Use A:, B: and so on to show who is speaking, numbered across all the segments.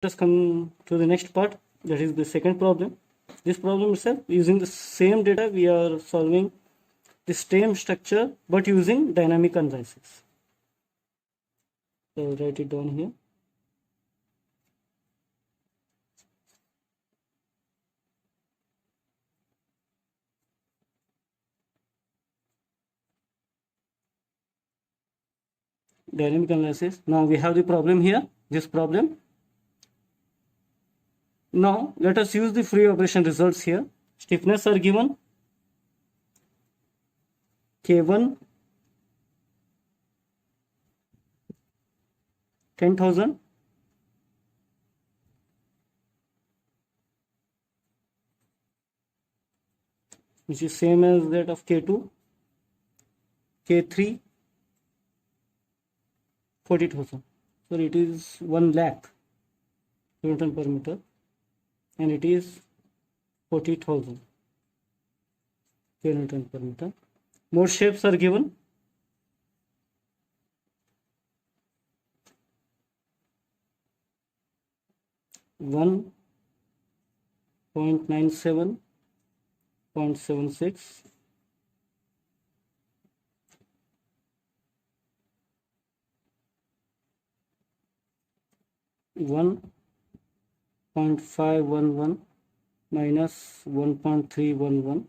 A: Let us come to the next part, that is the second problem. This problem itself, using the same data, we are solving the same structure but using dynamic analysis. So I'll write it down here. Dynamic analysis. Now we have the problem here, this problem. Now let us use the free operation results here. Stiffness are given, K1 10,000, which is same as that of K2, K3 40,000. So it is 1 lakh Newton per meter, and it is 40,000 Newton per meter. More shapes are given. One 0.97, 0.76, 1.511 minus 1.311,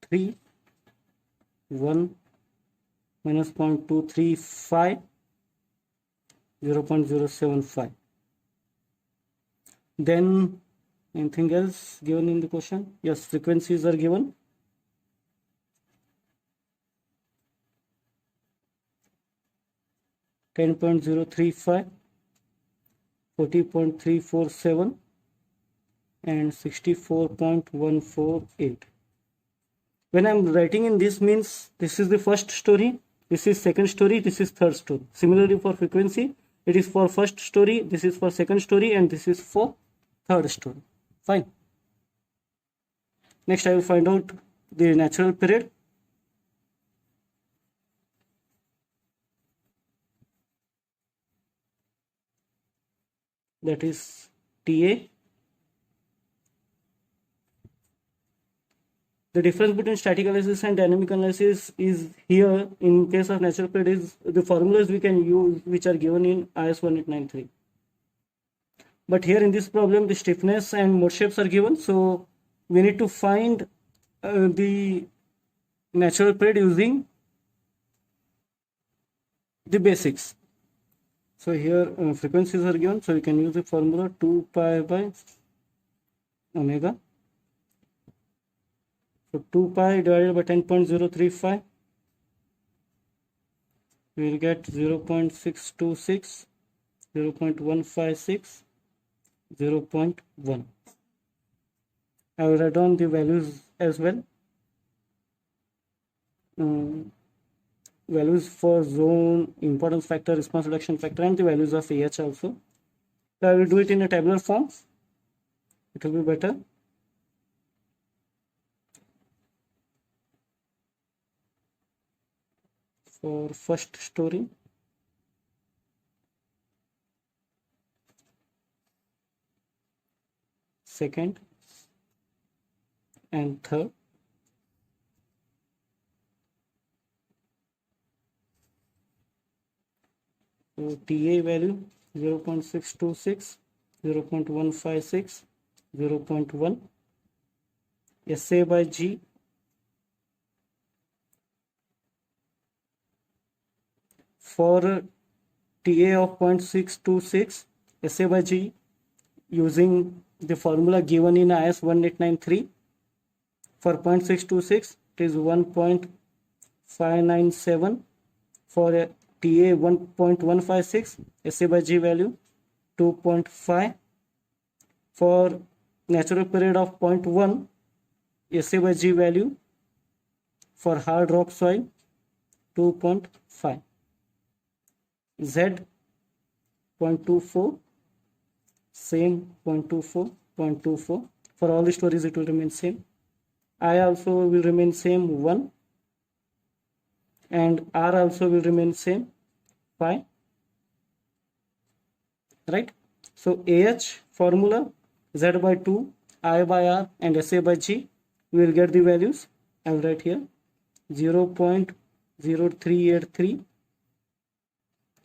A: 3, 1 minus 0.235, 0.075. Then anything else given in the question? Yes, frequencies are given. .035, 40.347, and 64.148. When I'm writing in this, means this is the first story, this is second story, this is third story. Similarly for frequency, it is for first story, this is for second story, and this is for third story. Fine. Next I will find out the natural period. That is TA. The difference between static analysis and dynamic analysis is here. In case of natural period, is the formulas we can use which are given in IS 1893. But here in this problem, the stiffness and mode shapes are given, so we need to find the natural period using the basics. So here frequencies are given, so we can use the formula 2 pi by omega. So 2 pi divided by 10.035, we will get 0.626, 0.156, 0.1. I will write down the values as well. Values for zone, importance factor, response reduction factor, and the values of AH also. So I will do it in a tabular form. It will be better. For first story, second, and third. So TA value 0.626, 0.156, 0.1. SA by G for TA of 0.626, SA by G using the formula given in IS 1893. For 0.626 it is 1.597. For TA 1.156, SA by G value 2.5. For natural period of 0.1, SA by G value for hard rock soil 2.5. Z 0.24, same 0.24, 0.24. For all the stories it will remain same. I also will remain same 1, and R also will remain same 5. right? So AH formula, Z by 2, I by R, and SA by G. We will get the values. I will write here 0.0383.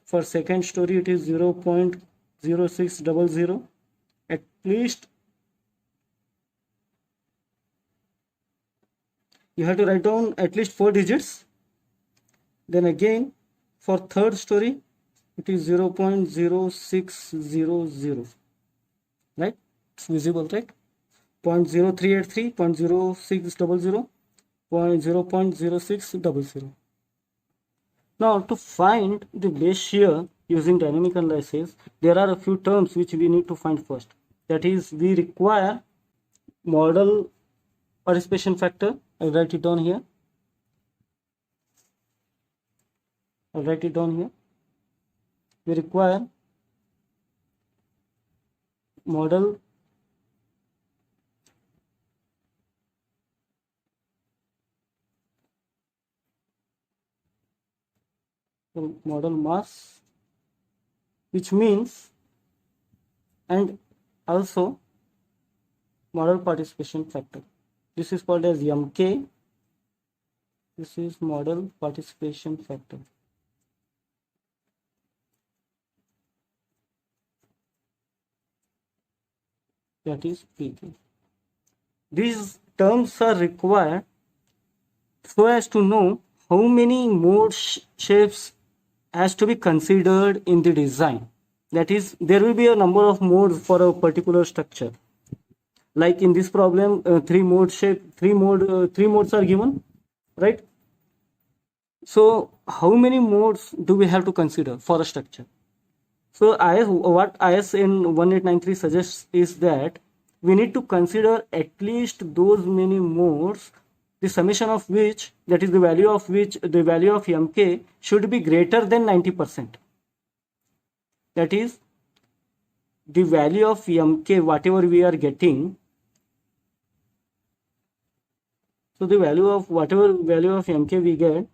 A: For second story it is 0.0600. At least you have to write down at least 4 digits. Then again for third story it is 0.0600, right? It's visible, right? 0.0383, 0.0600, 0.0600. Now to find the base shear using dynamic analysis, there are a few terms which we need to find first. That is, we require model participation factor. I'll write it down here. We require model mass, which means, and also model participation factor. This is called as MK. This is model participation factor. That is PK. These terms are required so as to know how many mode shapes has to be considered in the design. That is, there will be a number of modes for a particular structure. Like in this problem, three modes are given, right? So how many modes do we have to consider for a structure? So what IS in 1893 suggests is that we need to consider at least those many modes, the summation of which, that is the value of which, the value of MK should be greater than 90%. That is, the value of MK, whatever we are getting, so the value of whatever value of MK we get,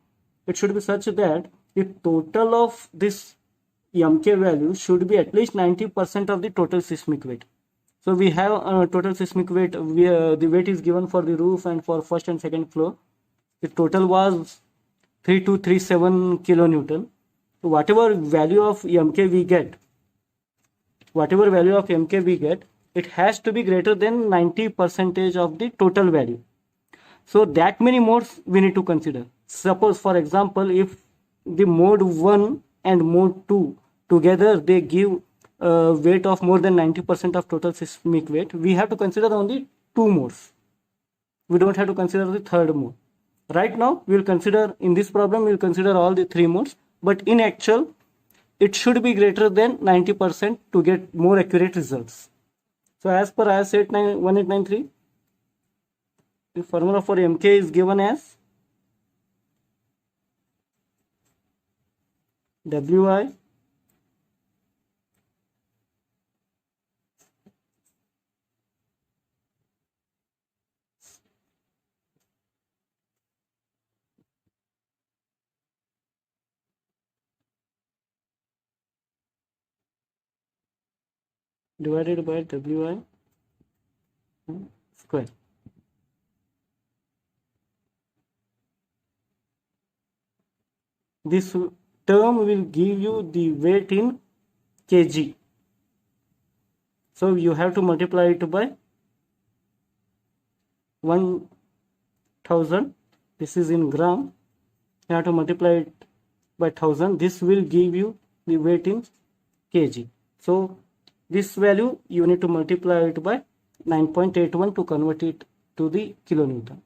A: it should be such that the total of this MK value should be at least 90% of the total seismic weight. So we have a total seismic weight, the weight is given for the roof and for first and second floor. The total was 3237 kilonewton. So whatever value of MK we get, it has to be greater than 90% of the total value. So that many modes we need to consider. Suppose, for example, if the mode 1 and mode 2 together they give a weight of more than 90% of total seismic weight, we have to consider only 2 modes. We don't have to consider the third mode. Right now, we will consider, in this problem, we will consider all the 3 modes, but in actual, it should be greater than 90% to get more accurate results. So as per IS 1893, the formula for MK is given as WI divided by WI square. This term will give you the weight in kg. So you have to multiply it by 1000. This is in gram. You have to multiply it by 1000. This will give you the weight in kg. So this value you need to multiply it by 9.81 to convert it to the kilonewton.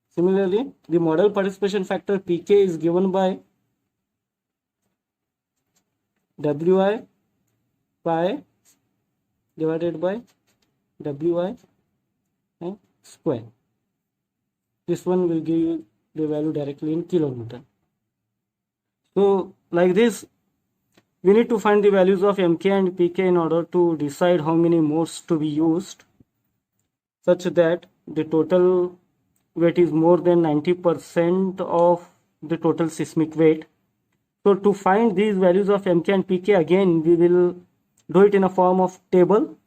A: Similarly, the model participation factor Pk is given by Wi pi divided by Wi square. This one will give you the value directly in kilonewton. So like this, we need to find the values of Mk and Pk in order to decide how many modes to be used, such that the total weight is more than 90% of the total seismic weight. So to find these values of Mk and Pk, again we will do it in a form of table